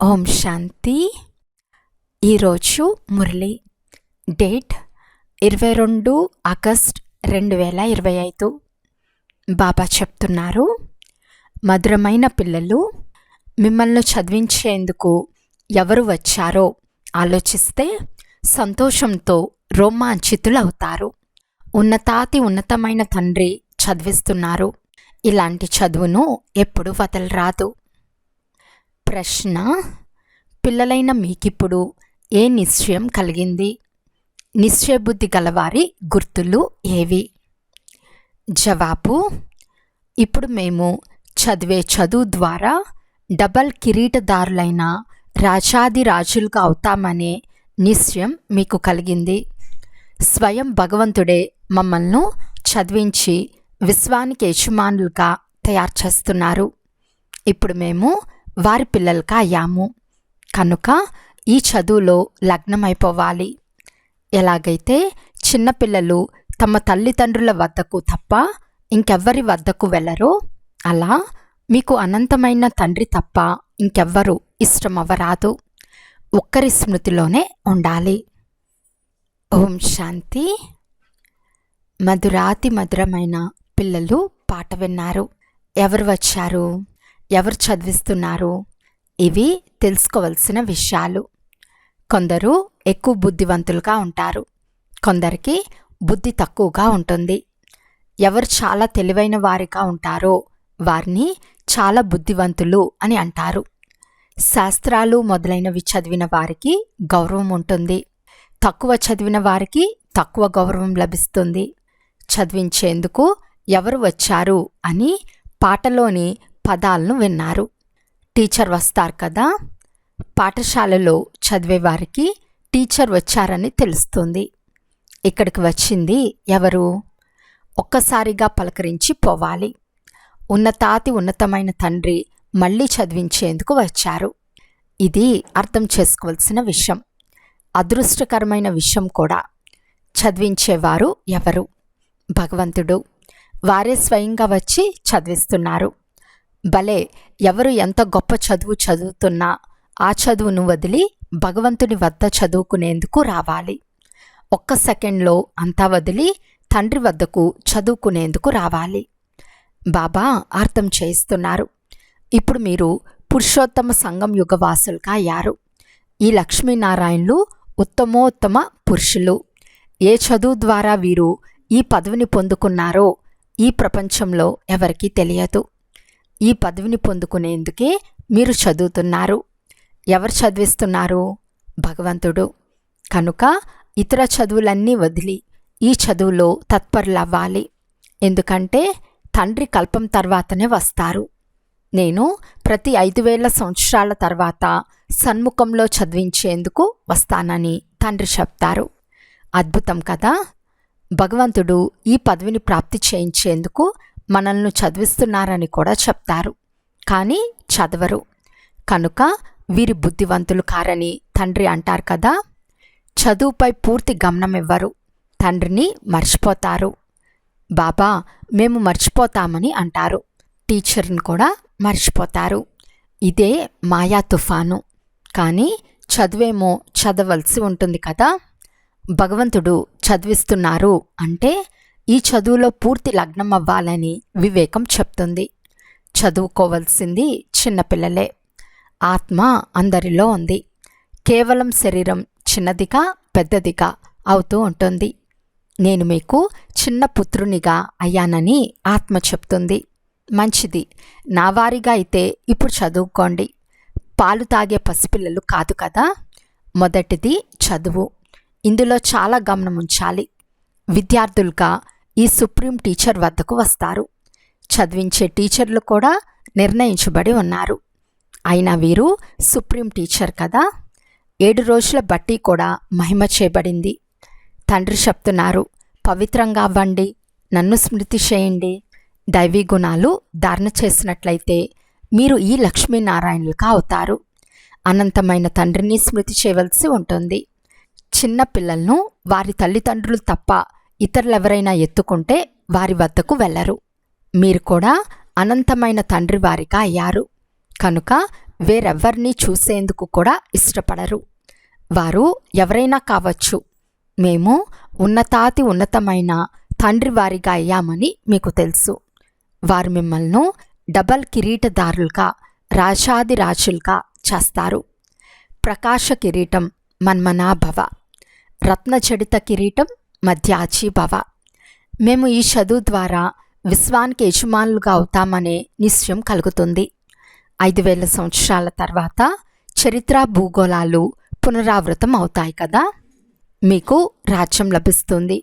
ఓం శాంతి. ఈరోజు Murali date 22 August 2025. బాబా చెప్తున్నారు, మధురమైన పిల్లలు, మిమ్మల్ని చదివించేందుకు ఎవరు వచ్చారో ఆలోచిస్తే సంతోషంతో రోమాంచితులవుతారు. ఉన్నతమైన తండ్రి చదివిస్తున్నారు. ఇలాంటి చదువును ఎప్పుడు వదలరాదు. ప్రశ్న: పిల్లలైన మీకిప్పుడు ఏ నిశ్చయం కలిగింది? నిశ్చయబుద్ధి గలవారి గుర్తులు ఏవి? జవాబు: ఇప్పుడు మేము చదివే చదువు ద్వారా డబల్ కిరీటదారులైన రాజాదిరాజులుగా అవుతామనే నిశ్చయం మీకు కలిగింది. స్వయం భగవంతుడే మమ్మల్ని చదివించి విశ్వానికి యజమానులుగా తయారు చేస్తున్నారు. ఇప్పుడు మేము వారి పిల్లలుగా అయ్యాము కనుక ఈ చదువులో లగ్నమైపోవాలి. ఎలాగైతే చిన్నపిల్లలు తమ తల్లిదండ్రుల వద్దకు తప్ప ఇంకెవ్వరి వద్దకు వెళ్ళరో, అలా మీకు అనంతమైన తండ్రి తప్ప ఇంకెవ్వరూ ఇష్టమవ్వరాదు. ఒక్కరి స్మృతిలోనే ఉండాలి. ఓం శాంతి. మధురమైన పిల్లలు పాట విన్నారు. ఎవరు వచ్చారు? ఎవరు చదివిస్తున్నారు? ఇవి తెలుసుకోవలసిన విషయాలు. కొందరు ఎక్కువ బుద్ధివంతులుగా ఉంటారు, కొందరికి బుద్ధి తక్కువగా ఉంటుంది. ఎవరు చాలా తెలివైన వారిగా ఉంటారో వారిని చాలా బుద్ధివంతులు అని అంటారు. శాస్త్రాలు మొదలైనవి చదివిన వారికి గౌరవం ఉంటుంది, తక్కువ చదివిన వారికి తక్కువ గౌరవం లభిస్తుంది. చదివించేందుకు ఎవరు వచ్చారు అని పాటలోని పదాలను విన్నారు. టీచర్ వస్తారు కదా. పాఠశాలలో చదివేవారికి టీచర్ వచ్చారని తెలుస్తుంది. ఇక్కడికి వచ్చింది ఎవరు? ఒక్కసారిగా పలకరించి పోవాలి. ఉన్నతమైన తండ్రి మళ్ళీ చదివించేందుకు వచ్చారు. ఇది అర్థం చేసుకోవాల్సిన విషయం, అదృష్టకరమైన విషయం కూడా. చదివించేవారు ఎవరు? భగవంతుడు. వారే స్వయంగా వచ్చి చదివిస్తున్నారు. భలే, ఎవరు ఎంత గొప్ప చదువు చదువుతున్నా ఆ చదువును వదిలి భగవంతుని వద్ద చదువుకునేందుకు రావాలి. ఒక్క సెకండ్లో అంతా వదిలి తండ్రి వద్దకు చదువుకునేందుకు రావాలి. బాబా అర్థం చేయిస్తున్నారు. ఇప్పుడు మీరు పురుషోత్తమ సంఘం యుగవాసులుగా అయ్యారు. ఈ లక్ష్మీనారాయణులు ఉత్తమోత్తమ పురుషులు. ఏ చదువు ద్వారా వీరు ఈ పదవిని పొందుకున్నారో ఈ ప్రపంచంలో ఎవరికీ తెలియదు. ఈ పదవిని పొందుకునేందుకే మీరు చదువుతున్నారు. ఎవరు చదివిస్తున్నారు? భగవంతుడు. కనుక ఇతర చదువులన్నీ వదిలి ఈ చదువులో తత్పరులవ్వాలి. ఎందుకంటే తండ్రి కల్పం తర్వాతనే వస్తారు. నేను ప్రతి 5000 సంవత్సరాల తర్వాత సన్ముఖంలో చదివించేందుకు వస్తానని తండ్రి చెప్తారు. అద్భుతం కదా. భగవంతుడు ఈ పదవిని ప్రాప్తి చేయించేందుకు మనల్ని చదివిస్తున్నారని కూడా చెప్తారు, కానీ చదవరు. కనుక వీరి బుద్ధివంతులు కారని తండ్రి అంటారు కదా. చదువుపై పూర్తి గమనం ఇవ్వరు, తండ్రిని మర్చిపోతారు. బాబా మేము మర్చిపోతామని అంటారు, టీచర్ని కూడా మర్చిపోతారు. ఇదే మాయా తుఫాను. కానీ చదువేమో చదవలసి ఉంటుంది కదా. భగవంతుడు చదివిస్తున్నారు అంటే ఈ చదువులో పూర్తి లగ్నం అవ్వాలని వివేకం చెప్తుంది. చదువుకోవలసింది చిన్నపిల్లలే. ఆత్మ అందరిలో ఉంది. కేవలం శరీరం చిన్నదిగా పెద్దదిగా అవుతూ ఉంటుంది. నేను మీకు చిన్న పుత్రునిగా అయ్యానని ఆత్మ చెప్తుంది. మంచిది, నా వారిగా అయితే ఇప్పుడు చదువుకోండి. పాలు తాగే పసిపిల్లలు కాదు కదా. మొదటిది చదువు. ఇందులో చాలా గమనం ఉంచాలి. విద్యార్థులుగా ఈ సుప్రీం టీచర్ వద్దకు వస్తారు. చదివించే టీచర్లు కూడా నిర్ణయించబడి ఉన్నారు. అయినా వీరు సుప్రీం టీచర్ కదా. 7 రోజుల బట్టి కూడా మహిమ చేయబడింది. తండ్రి చెప్తున్నారు, పవిత్రంగా అవ్వండి, నన్ను స్మృతి చేయండి. దైవీ గుణాలు ధారణ చేసినట్లయితే మీరు ఈ లక్ష్మీనారాయణులుగా అవుతారు. అనంతమైన తండ్రిని స్మృతి చేయవలసి ఉంటుంది. చిన్న పిల్లలను వారి తల్లిదండ్రులు తప్ప ఇతరులెవరైనా ఎత్తుకుంటే వారి వద్దకు వెళ్ళరు. మీరు కూడా అనంతమైన తండ్రి వారిగా అయ్యారు కనుక వేరెవ్వరినీ చూసేందుకు కూడా ఇష్టపడరు. వారు ఎవరైనా కావచ్చు. మేము ఉన్నతాతి ఉన్నతమైన తండ్రి వారిగా అయ్యామని మీకు తెలుసు. వారు మిమ్మల్ని డబల్ కిరీటదారులుగా, రాజాదిరాజులుగా చేస్తారు. ప్రకాశ కిరీటం మన్మనాభవ, రత్నజడిత కిరీటం మధ్యాజీభవ. మేము ఈ చదువు ద్వారా విశ్వానికి యజమానులుగా అవుతామనే నిశ్చయం కలుగుతుంది. 5000 సంవత్సరాల తర్వాత చరిత్ర భూగోళాలు పునరావృతం అవుతాయి కదా. మీకు రాజ్యం లభిస్తుంది.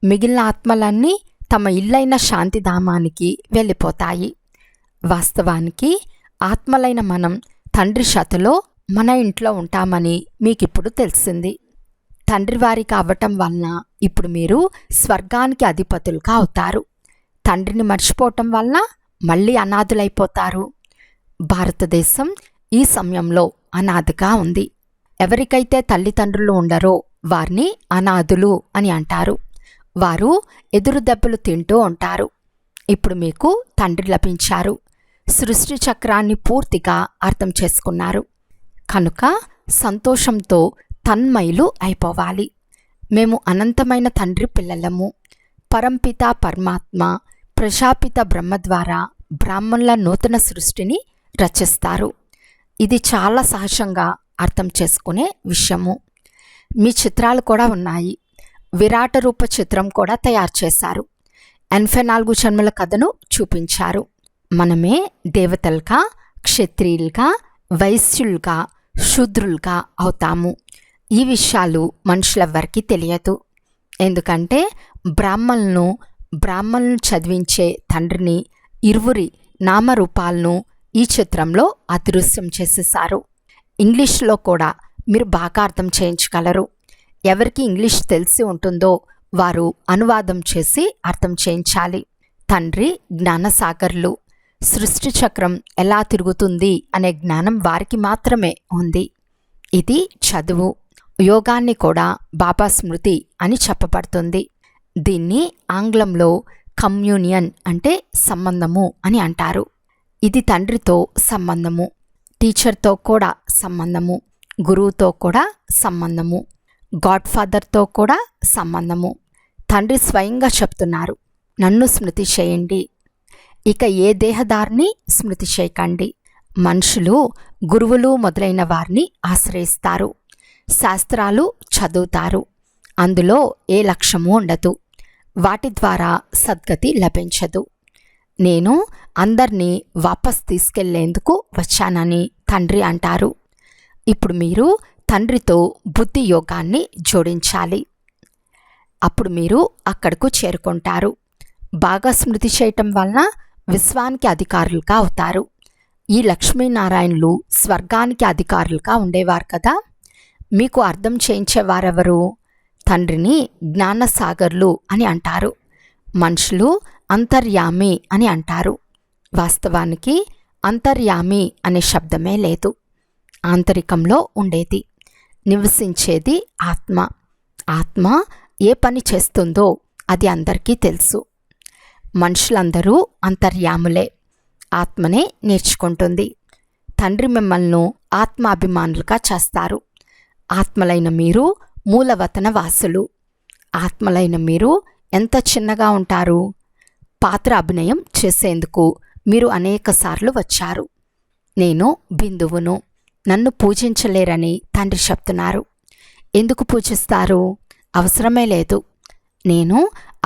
మిగిలిన ఆత్మలన్నీ తమ ఇల్లైన శాంతిధామానికి వెళ్ళిపోతాయి. వాస్తవానికి ఆత్మలైన మనం తండ్రి శతలో మన ఇంట్లో ఉంటామని మీకిప్పుడు తెలిసింది. తండ్రి వారి కావటం వలన ఇప్పుడు మీరు స్వర్గానికి అధిపతులుగా అవుతారు. తండ్రిని మర్చిపోవటం వలన మళ్ళీ అనాథులైపోతారు. భారతదేశం ఈ సమయంలో అనాథగా ఉంది. ఎవరికైతే తల్లిదండ్రులు ఉండరో వారిని అనాథులు అని అంటారు. వారు ఎదురు దెబ్బలు తింటూ ఉంటారు. ఇప్పుడు మీకు తండ్రి లభించారు. సృష్టి చక్రాన్ని పూర్తిగా అర్థం చేసుకున్నారు. కనుక సంతోషంతో తన్మయులు అయిపోవాలి. మేము అనంతమైన తండ్రి పిల్లలము. పరంపిత పరమాత్మ ప్రజాపిత బ్రహ్మ ద్వారా బ్రాహ్మణుల నూతన సృష్టిని రచిస్తారు. ఇది చాలా సహజంగా అర్థం చేసుకునే విషయము. మీ చిత్రాలు కూడా ఉన్నాయి. విరాట రూప చిత్రం కూడా తయారు చేశారు. 84 జన్మల కథను చూపించారు. మనమే దేవతలుగా, క్షత్రియులుగా, వైశ్యులుగా, శూద్రులుగా అవుతాము. ఈ విషయాలు మనుషులెవ్వరికీ తెలియదు. ఎందుకంటే బ్రాహ్మణులను చదివించే తండ్రిని ఇరువురి నామరూపాలను ఈ చిత్రంలో అదృశ్యం చేసేశారు. ఇంగ్లీష్లో కూడా మీరు బాగా అర్థం చేయించగలరు. ఎవరికి ఇంగ్లీష్ తెలిసి ఉంటుందో వారు అనువాదం చేసి అర్థం చేయించాలి. తండ్రి జ్ఞానసాగర్లు. సృష్టి చక్రం ఎలా తిరుగుతుంది అనే జ్ఞానం వారికి మాత్రమే ఉంది. ఇది చదువు. యోగాన్ని కూడా బాబా స్మృతి అని చెప్పబడుతుంది. దీన్ని ఆంగ్లంలో కమ్యూనియన్ అంటే సంబంధము అని అంటారు. ఇది తండ్రితో సంబంధము, టీచర్తో కూడా సంబంధము, గురువుతో కూడా సంబంధము, గాడ్ ఫాదర్తో కూడా సంబంధము. తండ్రి స్వయంగా చెప్తున్నారు, నన్ను స్మృతి చేయండి. ఇక ఏ దేహదారిని స్మృతి చేయకండి. మనుషులు గురువులు మొదలైన వారిని ఆశ్రయిస్తారు. శాస్త్రాలు చదువుతారు. అందులో ఏ లక్ష్యమూ ఉండదు. వాటి ద్వారా సద్గతి లభించదు. నేను అందరినీ వాపస్ తీసుకెళ్లేందుకు వచ్చానని తండ్రి అంటారు. ఇప్పుడు మీరు తండ్రితో బుద్ధి యోగాన్ని జోడించాలి. అప్పుడు మీరు అక్కడకు చేరుకుంటారు. బాగా స్మృతి చేయటం వలన విశ్వానికి అధికారులుగా అవుతారు. ఈ లక్ష్మీనారాయణులు స్వర్గానికి అధికారులుగా ఉండేవారు కదా. మీకు అర్థం చేయించేవారెవరు? తండ్రిని జ్ఞానసాగర్లు అని అంటారు. మనుషులు అంతర్యామి అని అంటారు. వాస్తవానికి అంతర్యామి అనే శబ్దమే లేదు. ఆంతరికంలో ఉండేది, నివసించేది ఆత్మ. ఆత్మ ఏ పని చేస్తుందో అది అందరికీ తెలుసు. మనుషులందరూ అంతర్యాములే. ఆత్మనే నేర్చుకుంటుంది. తండ్రి మిమ్మల్ని ఆత్మాభిమానులుగా చేస్తారు. ఆత్మలైన మీరు మూలవతన వాసులు. ఆత్మలైన మీరు ఎంత చిన్నగా ఉంటారు. పాత్ర అభినయం చేసేందుకు మీరు అనేకసార్లు వచ్చారు. నేను బిందువును, నన్ను పూజించలేరని తండ్రి చెప్తున్నారు. ఎందుకు పూజిస్తారు? అవసరమే లేదు. నేను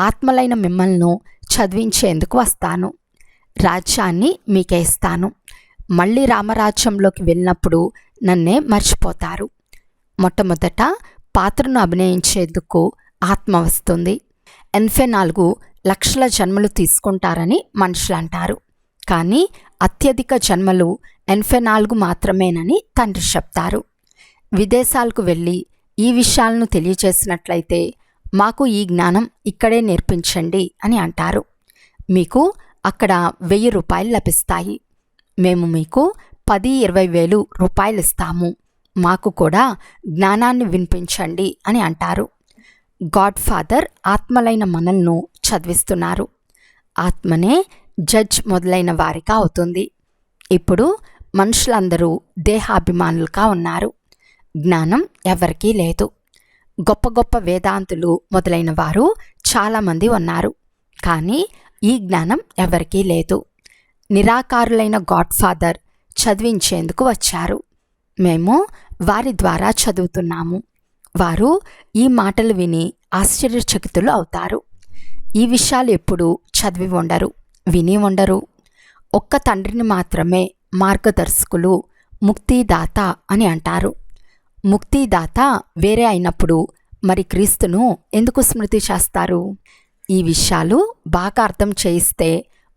ఆత్మలైన మిమ్మల్ని చదివించేందుకు వస్తాను. రాజ్యాన్ని మీకే ఇస్తాను. మళ్ళీ రామరాజ్యంలోకి వెళ్ళినప్పుడు నన్నే మర్చిపోతారు. మొట్టమొదట పాత్రను అభినయించేందుకు ఆత్మ వస్తుంది. 84 లక్షల జన్మలు తీసుకుంటారని మనుషులు అంటారు. కానీ అత్యధిక జన్మలు 84 మాత్రమేనని తండ్రి చెప్తారు. విదేశాలకు వెళ్ళి ఈ విషయాలను తెలియచేసినట్లయితే మాకు ఈ జ్ఞానం ఇక్కడే నేర్పించండి అని అంటారు. మీకు అక్కడ 1000 రూపాయలు లభిస్తాయి. మేము మీకు 10-20 వేలు రూపాయలు ఇస్తాము. మాకు కూడా జ్ఞానాన్ని వినిపించండి అని అంటారు. గాడ్ ఫాదర్ ఆత్మలైన మనల్ని చదివిస్తున్నారు. ఆత్మనే జడ్జ్ మొదలైన వారిగా అవుతుంది. ఇప్పుడు మనుషులందరూ దేహాభిమానులుగా ఉన్నారు. జ్ఞానం ఎవరికీ లేదు. గొప్ప గొప్ప వేదాంతులు మొదలైన వారు చాలామంది ఉన్నారు, కానీ ఈ జ్ఞానం ఎవరికీ లేదు. నిరాకారులైన గాడ్ ఫాదర్ చదివించేందుకు వచ్చారు. మేము వారి ద్వారా చదువుతున్నాము. వారు ఈ మాటలు విని ఆశ్చర్యచకితులు అవుతారు. ఈ విషయాలు ఎప్పుడూ చదివి ఉండరు, విని ఉండరు. ఒక్క తండ్రిని మాత్రమే మార్గదర్శకులు, ముక్తిదాత అని అంటారు. ముక్తిదాత వేరే అయినప్పుడు మరి క్రీస్తును ఎందుకు స్మృతి చేస్తారు? ఈ విషయాలు బాగా అర్థం చేయిస్తే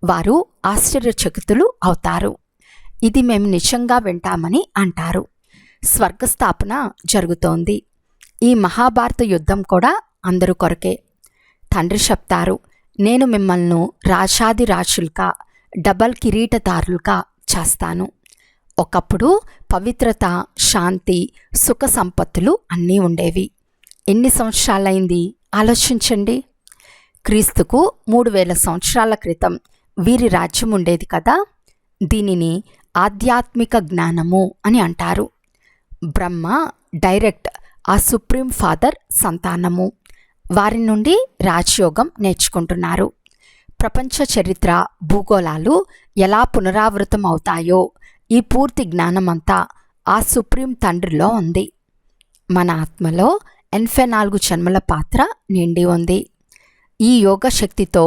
వారు ఆశ్చర్యచకితులు అవుతారు. ఇది మేము నిజంగా వింటామని అంటారు. స్వర్గస్థాపన జరుగుతోంది. ఈ మహాభారత యుద్ధం కూడా అందరూ కొరకే. తండ్రి చెప్తారు, నేను మిమ్మల్ని రాజాదిరాజులుగా, డబల్ కిరీటదారులుగా చేస్తాను. ఒకప్పుడు పవిత్రత, శాంతి, సుఖ సంపత్తులు అన్నీ ఉండేవి. ఎన్ని సంవత్సరాలైంది ఆలోచించండి. క్రీస్తుకు 3000 సంవత్సరాల క్రితం వీరి రాజ్యం ఉండేది కదా. దీనిని ఆధ్యాత్మిక జ్ఞానము అని అంటారు. బ్రహ్మ డైరెక్ట్ ఆ సుప్రీం ఫాదర్ సంతానము. వారి నుండి రాజయోగం నేర్చుకుంటున్నారు. ప్రపంచ చరిత్ర, భూగోళాలు ఎలా పునరావృతం అవుతాయో ఈ పూర్తి జ్ఞానమంతా ఆ సుప్రీం తండ్రిలో ఉంది. మన ఆత్మలో 84 జన్మల పాత్ర నిండి ఉంది. ఈ యోగ శక్తితో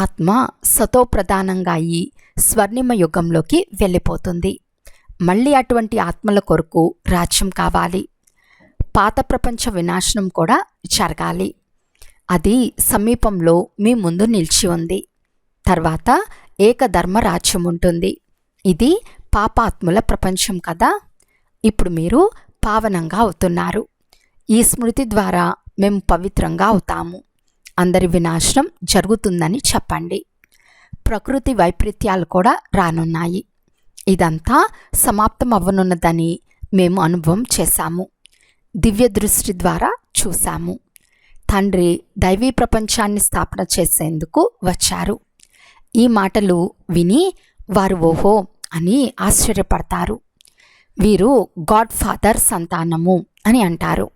ఆత్మ సతోప్రధానంగా అయి స్వర్ణిమ యుగంలోకి వెళ్ళిపోతుంది. మళ్ళీ అటువంటి ఆత్మల కొరకు రాజ్యం కావాలి. పాత ప్రపంచ వినాశనం కూడా జరగాలి. అది సమీపంలో మీ ముందు నిలిచి ఉంది. తర్వాత ఏకధర్మ రాజ్యం ఉంటుంది. ఇది పాపాత్ముల ప్రపంచం కదా. ఇప్పుడు మీరు పావనంగా అవుతున్నారు. ఈ స్మృతి ద్వారా మేము పవిత్రంగా అవుతాము. అందరి వినాశనం జరుగుతుందని చెప్పండి. ప్రకృతి వైపరీత్యాలు కూడా రానున్నాయి. ఇదంతా సమాప్తం అవ్వనున్నదని మేము అనుభవం చేశాము. దివ్య దృష్టి ద్వారా చూశాము. తండ్రి దైవీ ప్రపంచాన్ని స్థాపన చేసేందుకు వచ్చారు. ఈ మాటలు విని వారు ఓహో అని ఆశ్చర్యపడతారు. వీరు గాడ్ ఫాదర్ సంతానము అని అంటారు.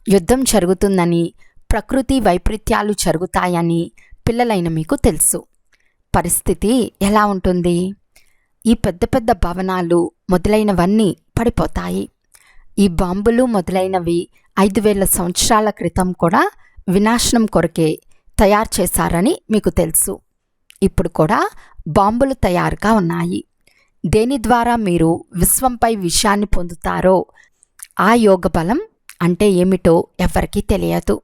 యుద్ధం జరుగుతుందని, ప్రకృతి వైపరీత్యాలు జరుగుతాయని పిల్లలైన మీకు తెలుసు. పరిస్థితి ఎలా ఉంటుంది? ఈ పెద్ద పెద్ద భవనాలు మొదలైనవన్నీ పడిపోతాయి. ఈ బాంబులు మొదలైనవి 5000 సంవత్సరాల క్రితం కూడా వినాశనం కొరకే తయారు చేశారని మీకు తెలుసు. ఇప్పుడు కూడా బాంబులు తయారుగా ఉన్నాయి. దేని ద్వారా మీరు విశ్వంపై విషయాన్ని పొందుతారో ఆ యోగ బలం అంటే ఏమిటో ఎవరికీ తెలియదు.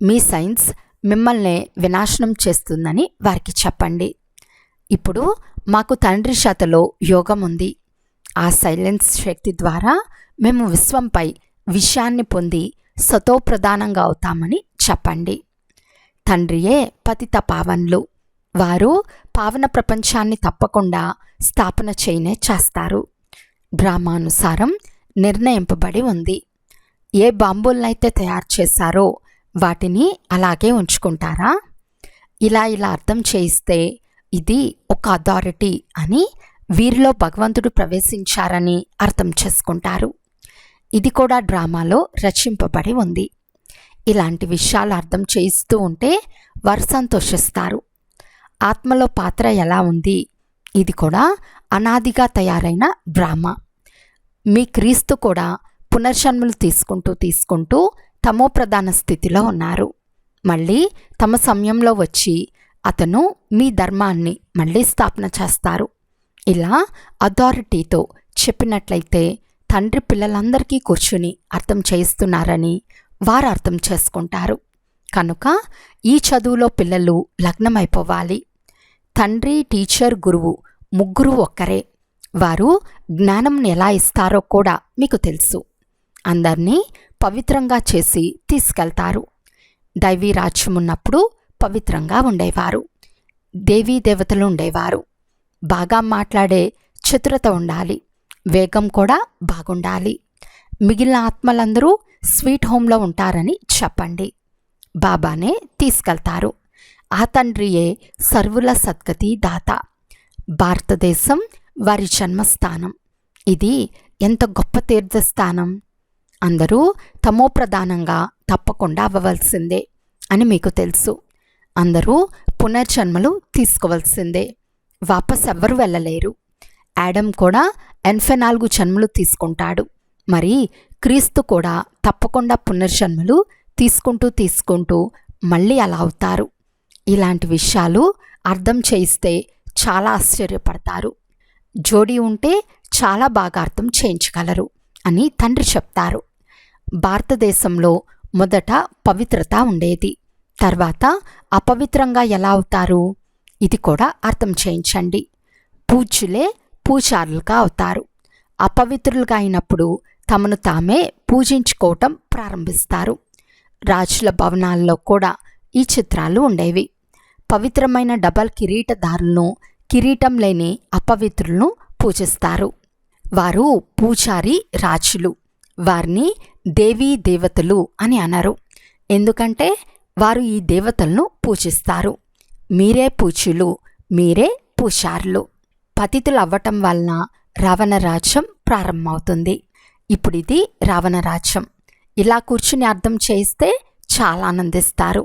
మీ సైన్స్ మిమ్మల్ని వినాశనం చేస్తుందని వారికి చెప్పండి. ఇప్పుడు మాకు తండ్రి శతలో యోగం ఉంది. ఆ సైలెన్స్ శక్తి ద్వారా మేము విశ్వంపై విషయాన్ని పొంది సతోప్రధానంగా అవుతామని చెప్పండి. తండ్రియే పతిత పావన్లు. వారు పావన ప్రపంచాన్ని తప్పకుండా స్థాపన చేయనే చేస్తారు. డ్రామానుసారం నిర్ణయింపబడి ఉంది. ఏ బాంబులనైతే తయారు చేశారో వాటిని అలాగే ఉంచుకుంటారా? ఇలా అర్థం చేయిస్తే ఇది ఒక అథారిటీ అని, వీరిలో భగవంతుడు ప్రవేశించారని అర్థం చేసుకుంటారు. ఇది కూడా డ్రామాలో రచింపబడి ఉంది. ఇలాంటి విషయాలు అర్థం చేయిస్తూ ఉంటే వారు సంతోషిస్తారు. ఆత్మలో పాత్ర ఎలా ఉంది? ఇది కూడా అనాదిగా తయారైన డ్రామా. మీ క్రీస్తు కూడా పునర్జన్మలు తీసుకుంటూ తమో ప్రధాన స్థితిలో ఉన్నారు. మళ్ళీ తమ సమయంలో వచ్చి అతను మీ ధర్మాన్ని మళ్ళీ స్థాపన చేస్తారు. ఇలా అథారిటీతో చెప్పినట్లయితే తండ్రి పిల్లలందరికీ కూర్చుని అర్థం చేయిస్తున్నారని వారు అర్థం చేసుకుంటారు. కనుక ఈ చదువులో పిల్లలు లగ్నమైపోవాలి. తండ్రి, టీచర్, గురువు ముగ్గురు ఒక్కరే. వారు జ్ఞానం ఎలా ఇస్తారో కూడా మీకు తెలుసు. అందరినీ పవిత్రంగా చేసి తీసుకెళ్తారు. దైవీ రాజ్యం ఉన్నప్పుడు పవిత్రంగా ఉండేవారు. దేవీ దేవతలు ఉండేవారు. బాగా మాట్లాడే చతురత ఉండాలి. వేగం కూడా బాగుండాలి. మిగిలిన ఆత్మలందరూ స్వీట్ హోమ్లో ఉంటారని చెప్పండి. బాబానే తీసుకెళ్తారు. ఆ తండ్రియే సర్వుల సద్గతి దాత. భారతదేశం వారి జన్మస్థానం. ఇది ఎంత గొప్ప తీర్థస్థానం! అందరూ తమోప్రధానంగా తప్పకుండా అవ్వవలసిందే అని మీకు తెలుసు. అందరూ పునర్జన్మలు తీసుకోవలసిందే. వాపస్ ఎవ్వరూ వెళ్ళలేరు. యాడమ్ కూడా 84 జన్మలు తీసుకుంటాడు. మరి క్రీస్తు కూడా తప్పకుండా పునర్జన్మలు తీసుకుంటూ మళ్ళీ అలా అవుతారు. ఇలాంటి విషయాలు అర్థం చేయిస్తే చాలా ఆశ్చర్యపడతారు. జోడీ ఉంటే చాలా బాగా అర్థం చేయించగలరు అని తండ్రి చెప్తారు. భారతదేశంలో మొదట పవిత్రత ఉండేది, తర్వాత అపవిత్రంగా ఎలా అవుతారు? ఇది కూడా అర్థం చేయించండి. పూజ్యులే పూజారులుగా అవుతారు. అపవిత్రులుగా అయినప్పుడు తమను తామే పూజించుకోవటం ప్రారంభిస్తారు. రాజుల భవనాల్లో కూడా ఈ చిత్రాలు ఉండేవి. పవిత్రమైన డబల్ కిరీటదారులను, కిరీటం లేని అపవిత్రులను పూజిస్తారు. వారు పూజారి రాజులు. వారిని దేవీ దేవతలు అని అనరు, ఎందుకంటే వారు ఈ దేవతలను పూజిస్తారు. మీరే పూజ్యులు, మీరే పూజారులు. పతితులు అవ్వటం వలన రావణ రాజ్యం ప్రారంభమవుతుంది. ఇప్పుడు ఇది రావణ రాజ్యం. ఇలా కూర్చుని అర్థం చేయిస్తే చాలా ఆనందిస్తారు.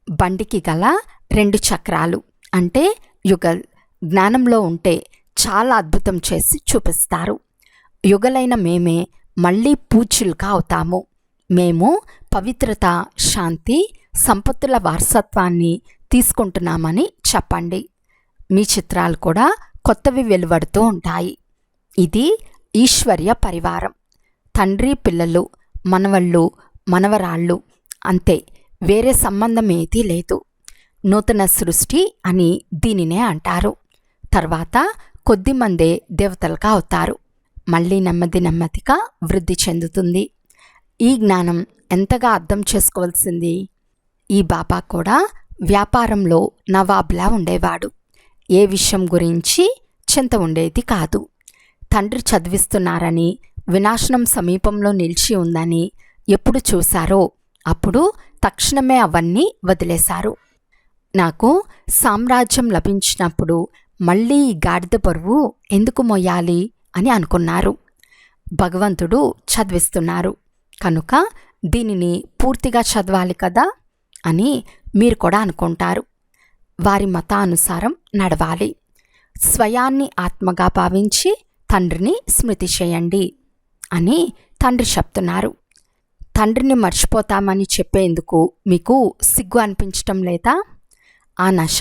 బండికి గల 2 చక్రాలు అంటే యుగల్ జ్ఞానంలో ఉంటే చాలా అద్భుతం చేసి చూపిస్తారు. యుగలైన మేమే మళ్ళీ పూజ్యులుగా అవుతాము. మేము పవిత్రత, శాంతి, సంపత్తుల వారసత్వాన్ని తీసుకుంటున్నామని చెప్పండి. మీ చిత్రాలు కూడా కొత్తవి వెలువడుతూ ఉంటాయి. ఇది ఈశ్వర్య పరివారం. తండ్రి పిల్లలు, మనవళ్ళు, మనవరాళ్ళు, అంతే. వేరే సంబంధం ఏదీ లేదు. నూతన సృష్టి అని దీనినే అంటారు. తర్వాత కొద్దిమందే దేవతలుగా అవుతారు. మళ్ళీ నెమ్మదిగా వృద్ధి చెందుతుంది. ఈ జ్ఞానం ఎంతగా అర్థం చేసుకోవాల్సింది. ఈ బాబా కూడా వ్యాపారంలో నవాబ్లా ఉండేవాడు. ఏ విషయం గురించి చింత ఉండేది కాదు. తండ్రి చదివిస్తున్నారని, వినాశనం సమీపంలో నిలిచి ఉందని ఎప్పుడు చూశారో అప్పుడు తక్షణమే అవన్నీ వదిలేశారు. నాకు సామ్రాజ్యం లభించినప్పుడు మళ్ళీ ఈ గాడిద బరువు ఎందుకు మోయాలి అని అనుకున్నారు. భగవంతుడు చదివిస్తున్నారు కనుక దీనిని పూర్తిగా చదవాలి కదా అని మీరు కూడా అనుకుంటారు. వారి మతానుసారం నడవాలి. స్వయాన్ని ఆత్మగా భావించి తండ్రిని స్మృతి చేయండి అని తండ్రి చెప్తున్నారు. తండ్రిని మర్చిపోతామని చెప్పేందుకు మీకు సిగ్గు అనిపించటం లేదా? ఆ నష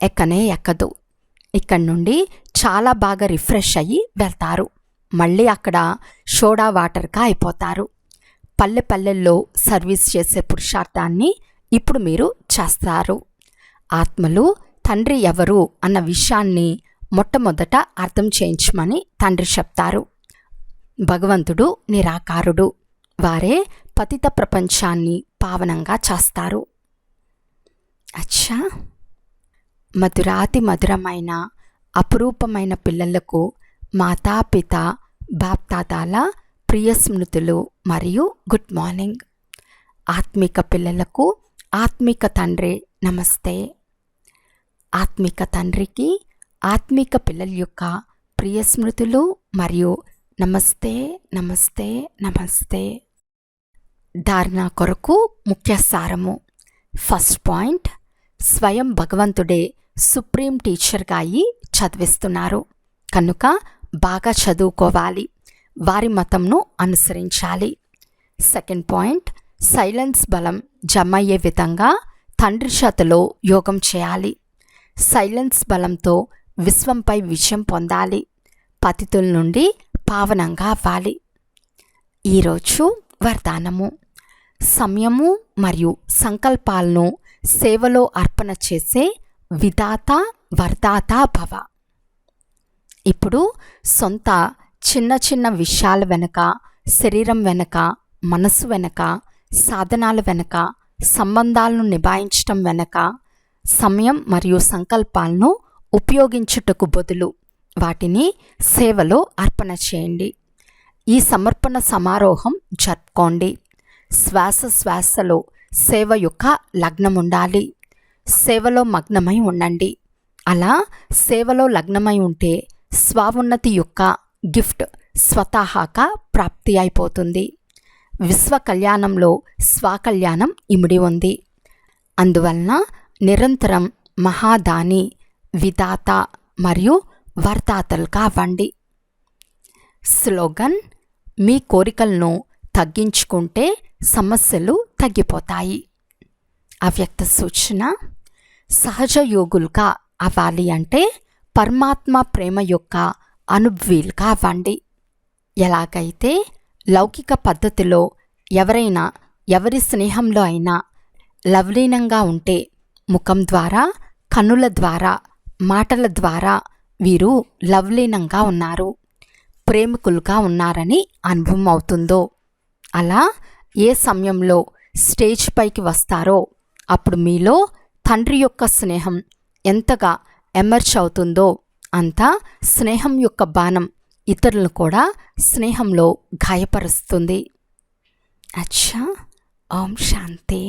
ఎక్కనే ఎక్కదు. ఇక్కడి నుండి చాలా బాగా రిఫ్రెష్ అయ్యి వెళ్తారు. మళ్ళీ అక్కడ సోడా వాటర్గా అయిపోతారు. పల్లెల్లో సర్వీస్ చేసే పురుషార్థాన్ని ఇప్పుడు మీరు చేస్తారు. ఆత్మలు తండ్రి ఎవరు అన్న విషయాన్ని మొట్టమొదట అర్థం చేయించమని తండ్రి చెప్తారు. భగవంతుడు నిరాకారుడు. వారే పతిత ప్రపంచాన్ని పావనంగా చేస్తారు. అచ్చా, మధురాతి మధురమైన అపురూపమైన పిల్లలకు మాతాపిత బాప్దాదాల ప్రియ స్మృతులు మరియు గుడ్ మార్నింగ్. ఆత్మిక పిల్లలకు ఆత్మిక తండ్రి నమస్తే. ఆత్మిక తండ్రికి ఆత్మిక పిల్లల యొక్క ప్రియ స్మృతులు మరియు నమస్తే నమస్తే నమస్తే. ధారణ కొరకు ముఖ్య సారము. ఫస్ట్ పాయింట్, స్వయం భగవంతుడే సుప్రీం టీచర్గా అయి చదివిస్తున్నారు కనుక బాగా చదువుకోవాలి, వారి మతంను అనుసరించాలి. సెకండ్ పాయింట్, సైలెన్స్ బలం జమ అయ్యే విధంగా తండ్రి చేతలో యోగం చేయాలి. సైలెన్స్ బలంతో విశ్వంపై విజయం పొందాలి. పతితుల నుండి పావనంగా అవ్వాలి. ఈరోజు వరదానము. సమయము మరియు సంకల్పాలను సేవలో అర్పణ చేసే విధాత వరదాత భవ. ఇప్పుడు సొంత చిన్న చిన్న విషయాల వెనుక, శరీరం వెనుక, మనసు వెనుక, సాధనాల వెనుక, సంబంధాలను నిభాయించటం వెనుక సమయం మరియు సంకల్పాలను ఉపయోగించుటకు బదులు వాటిని సేవలో అర్పణ చేయండి. ఈ సమర్పణ సమారోహం జరుపుకోండి. శ్వాసలో సేవ యొక్క లగ్నం ఉండాలి. సేవలో మగ్నమై ఉండండి. అలా సేవలో లగ్నమై ఉంటే స్వావున్నతి యొక్క గిఫ్ట్ స్వతహాగా ప్రాప్తి అయిపోతుంది. విశ్వ కళ్యాణంలో స్వకళ్యాణం ఇమిడి ఉంది. అందువలన నిరంతరం మహాదాని, విధాత మరియు వరదాతలుగా అవ్వండి. స్లోగన్: మీ కోరికలను తగ్గించుకుంటే సమస్యలు తగ్గిపోతాయి. అవ్యక్త సూచన: సహజ యోగులుగా అవ్వాలి అంటే పరమాత్మ ప్రేమ యొక్క అనుభవీలుగా అవ్వండి. ఎలాగైతే లౌకిక పద్ధతిలో ఎవరైనా ఎవరి స్నేహంలో అయినా లవలీనంగా ఉంటే ముఖం ద్వారా, కన్నుల ద్వారా, మాటల ద్వారా వీరు లవలీనంగా ఉన్నారు, ప్రేమికులుగా ఉన్నారని అనుభవం అవుతుందో, అలా ఏ సమయంలో స్టేజ్ పైకి వస్తారో అప్పుడు మీలో తండ్రి యొక్క స్నేహం ఎంతగా ఎమర్జ్ అవుతుందో అంత స్నేహం యొక్క బాణం ఇతరులను కూడా స్నేహంలో గాయపరుస్తుంది. అచ్చా, ఓం శాంతి.